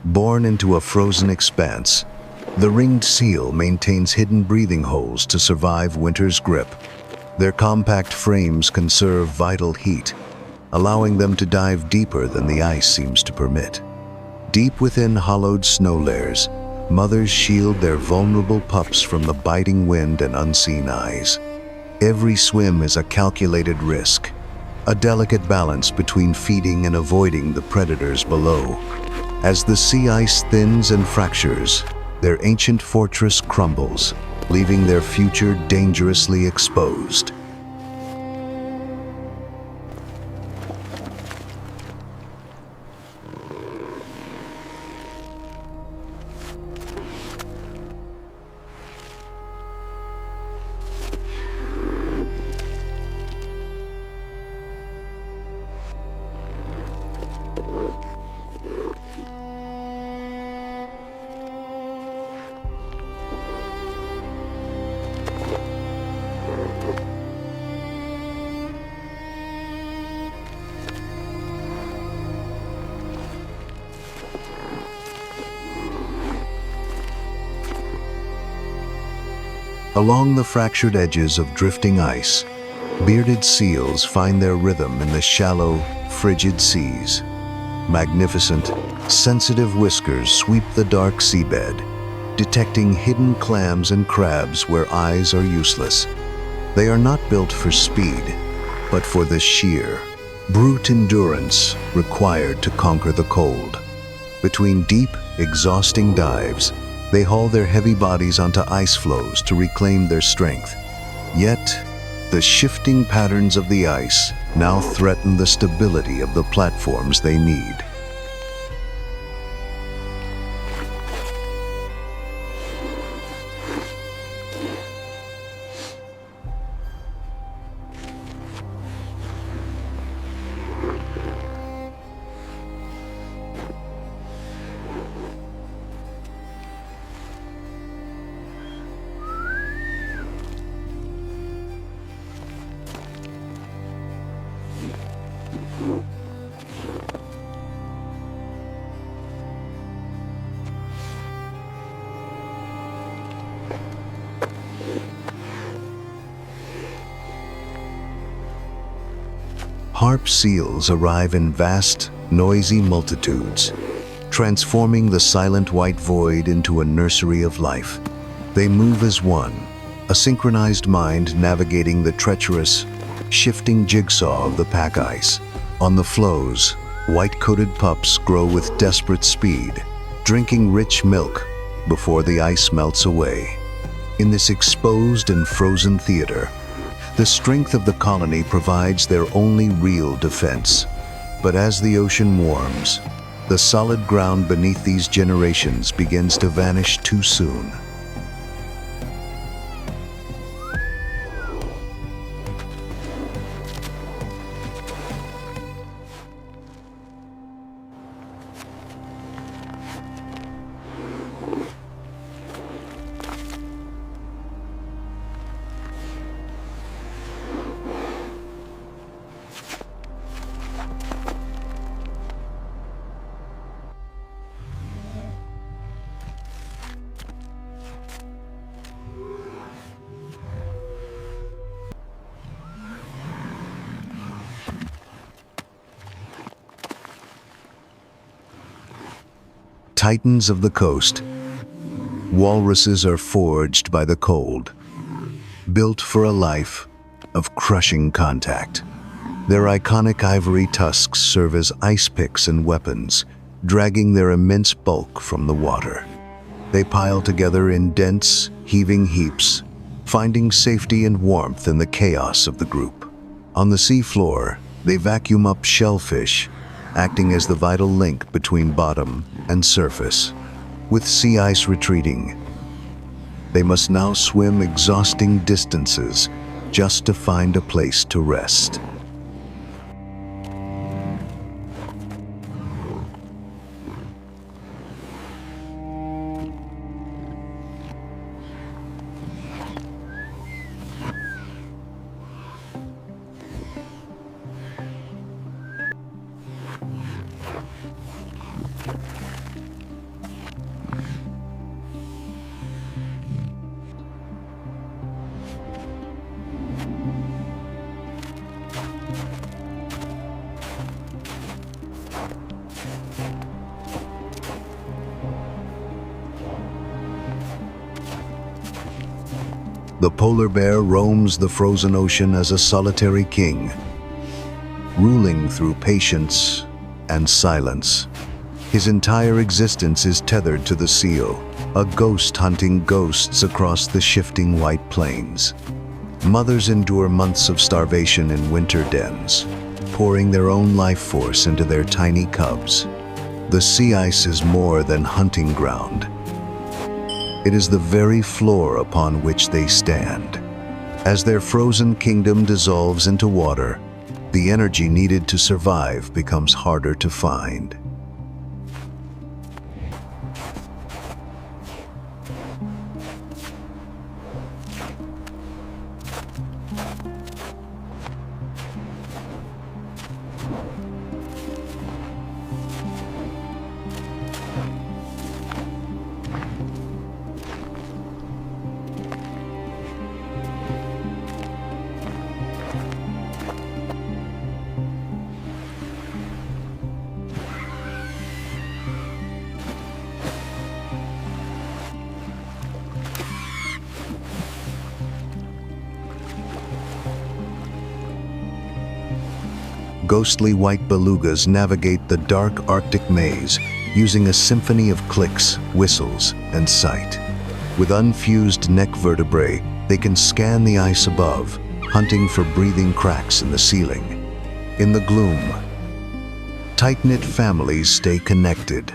Born into a frozen expanse, the ringed seal maintains hidden breathing holes to survive winter's grip. Their compact frames conserve vital heat, allowing them to dive deeper than the ice seems to permit. Deep within hollowed snow layers, mothers shield their vulnerable pups from the biting wind and unseen eyes. Every swim is a calculated risk, a delicate balance between feeding and avoiding the predators below. As the sea ice thins and fractures, their ancient fortress crumbles, leaving their future dangerously exposed. Along the fractured edges of drifting ice, bearded seals find their rhythm in the shallow, frigid seas. Magnificent, sensitive whiskers sweep the dark seabed, detecting hidden clams and crabs where eyes are useless. They are not built for speed, but for the sheer, brute endurance required to conquer the cold. Between deep, exhausting dives, they haul their heavy bodies onto ice floes to reclaim their strength. Yet, the shifting patterns of the ice now threaten the stability of the platforms they need. Harp seals arrive in vast, noisy multitudes, transforming the silent white void into a nursery of life. They move as one, a synchronized mind navigating the treacherous, shifting jigsaw of the pack ice. On the floes, white-coated pups grow with desperate speed, drinking rich milk before the ice melts away. In this exposed and frozen theater, the strength of the colony provides their only real defense. But as the ocean warms, the solid ground beneath these generations begins to vanish too soon. Titans of the coast, walruses are forged by the cold, built for a life of crushing contact. Their iconic ivory tusks serve as ice picks and weapons, dragging their immense bulk from the water. They pile together in dense, heaving heaps, finding safety and warmth in the chaos of the group. On the seafloor, they vacuum up shellfish, acting as the vital link between bottom and surface. With sea ice retreating, they must now swim exhausting distances just to find a place to rest. The polar bear roams the frozen ocean as a solitary king, ruling through patience and silence. His entire existence is tethered to the seal, a ghost hunting ghosts across the shifting white plains. Mothers endure months of starvation in winter dens, pouring their own life force into their tiny cubs. The sea ice is more than hunting ground. It is the very floor upon which they stand. As their frozen kingdom dissolves into water, the energy needed to survive becomes harder to find. Ghostly white belugas navigate the dark Arctic maze, using a symphony of clicks, whistles, and sight. With unfused neck vertebrae, they can scan the ice above, hunting for breathing cracks in the ceiling. In the gloom, tight-knit families stay connected,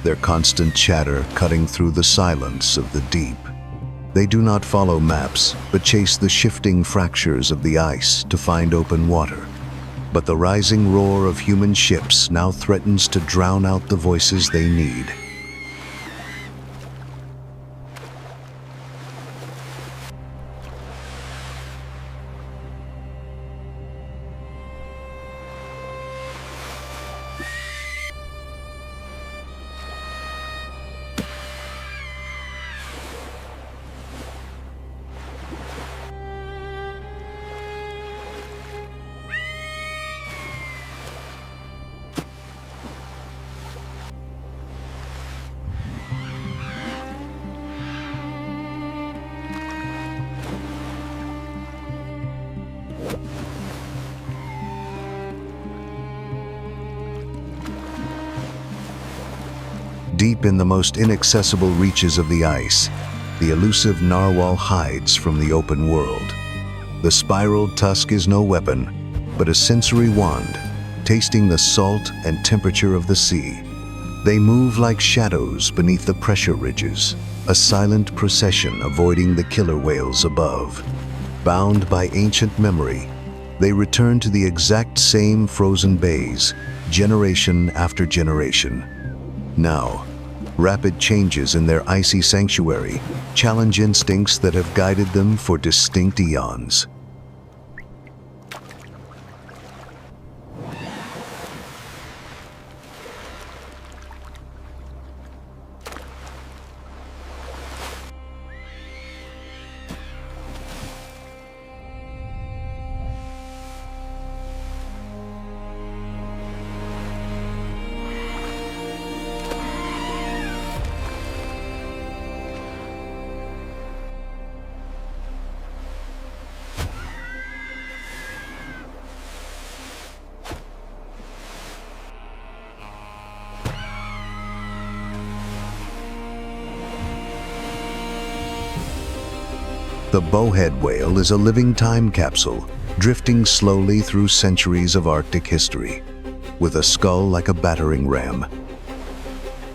their constant chatter cutting through the silence of the deep. They do not follow maps, but chase the shifting fractures of the ice to find open water. But the rising roar of human ships now threatens to drown out the voices they need. Deep in the most inaccessible reaches of the ice, the elusive narwhal hides from the open world. The spiraled tusk is no weapon, but a sensory wand, tasting the salt and temperature of the sea. They move like shadows beneath the pressure ridges, a silent procession avoiding the killer whales above. Bound by ancient memory, they return to the exact same frozen bays, generation after generation. Now, rapid changes in their icy sanctuary challenge instincts that have guided them for distinct eons. The bowhead whale is a living time capsule, drifting slowly through centuries of Arctic history, with a skull like a battering ram.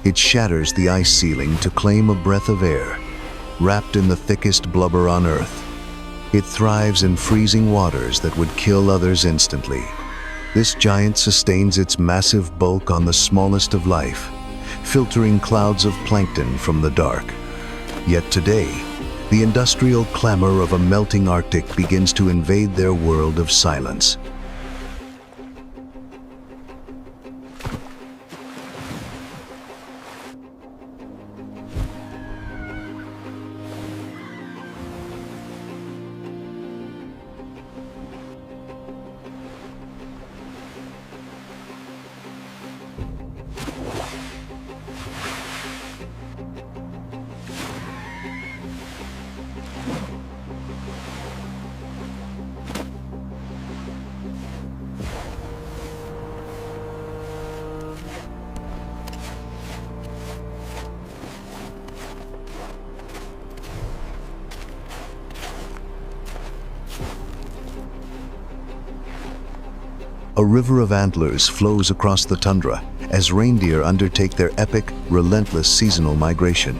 It shatters the ice ceiling to claim a breath of air, wrapped in the thickest blubber on Earth. It thrives in freezing waters that would kill others instantly. This giant sustains its massive bulk on the smallest of life, filtering clouds of plankton from the dark. Yet today, the industrial clamor of a melting Arctic begins to invade their world of silence. A river of antlers flows across the tundra as reindeer undertake their epic, relentless seasonal migration.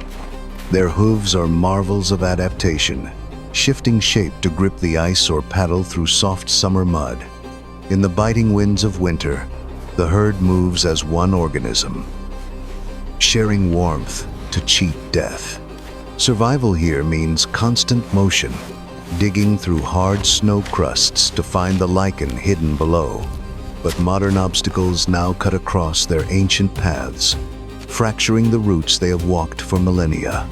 Their hooves are marvels of adaptation, shifting shape to grip the ice or paddle through soft summer mud. In the biting winds of winter, the herd moves as one organism, sharing warmth to cheat death. Survival here means constant motion, digging through hard snow crusts to find the lichen hidden below. But modern obstacles now cut across their ancient paths, fracturing the routes they have walked for millennia.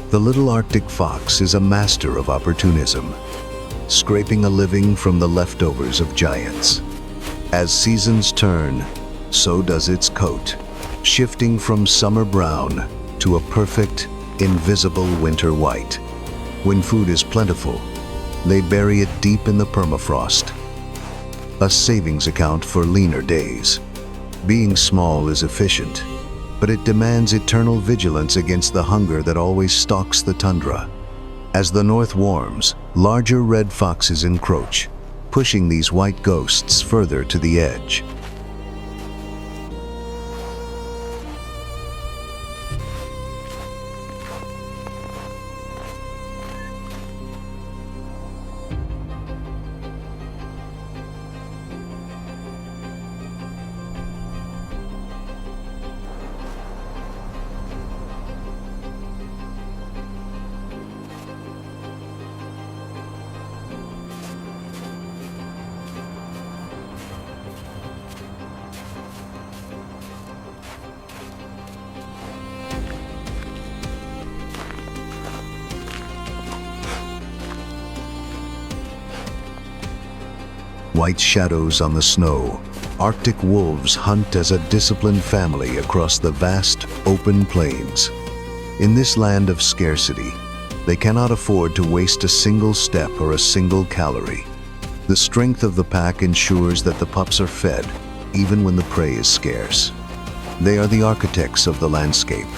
The little Arctic fox is a master of opportunism, scraping a living from the leftovers of giants. As seasons turn, so does its coat, shifting from summer brown to a perfect, invisible winter white. When food is plentiful, they bury it deep in the permafrost, a savings account for leaner days. Being small is efficient, but it demands eternal vigilance against the hunger that always stalks the tundra. As the north warms, larger red foxes encroach, pushing these white ghosts further to the edge. White shadows on the snow, Arctic wolves hunt as a disciplined family across the vast, open plains. In this land of scarcity, they cannot afford to waste a single step or a single calorie. The strength of the pack ensures that the pups are fed, even when the prey is scarce. They are the architects of the landscape,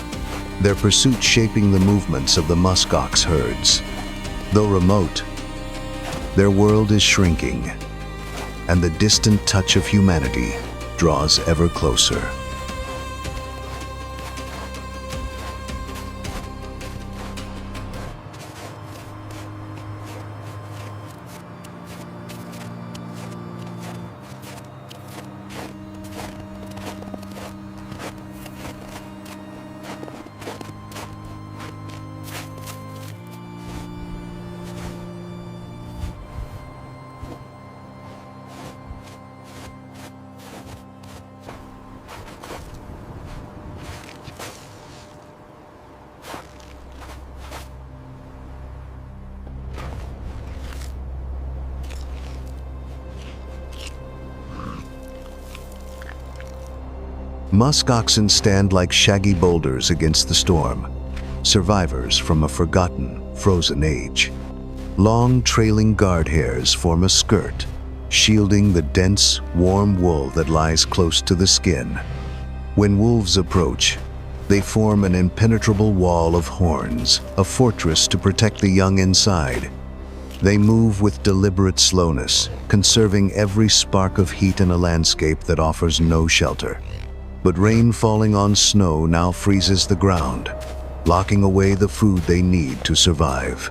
their pursuit shaping the movements of the Musk Ox herds. Though remote, their world is shrinking, and the distant touch of humanity draws ever closer. Musk oxen stand like shaggy boulders against the storm, survivors from a forgotten, frozen age. Long, trailing guard hairs form a skirt, shielding the dense, warm wool that lies close to the skin. When wolves approach, they form an impenetrable wall of horns, a fortress to protect the young inside. They move with deliberate slowness, conserving every spark of heat in a landscape that offers no shelter. But rain falling on snow now freezes the ground, locking away the food they need to survive.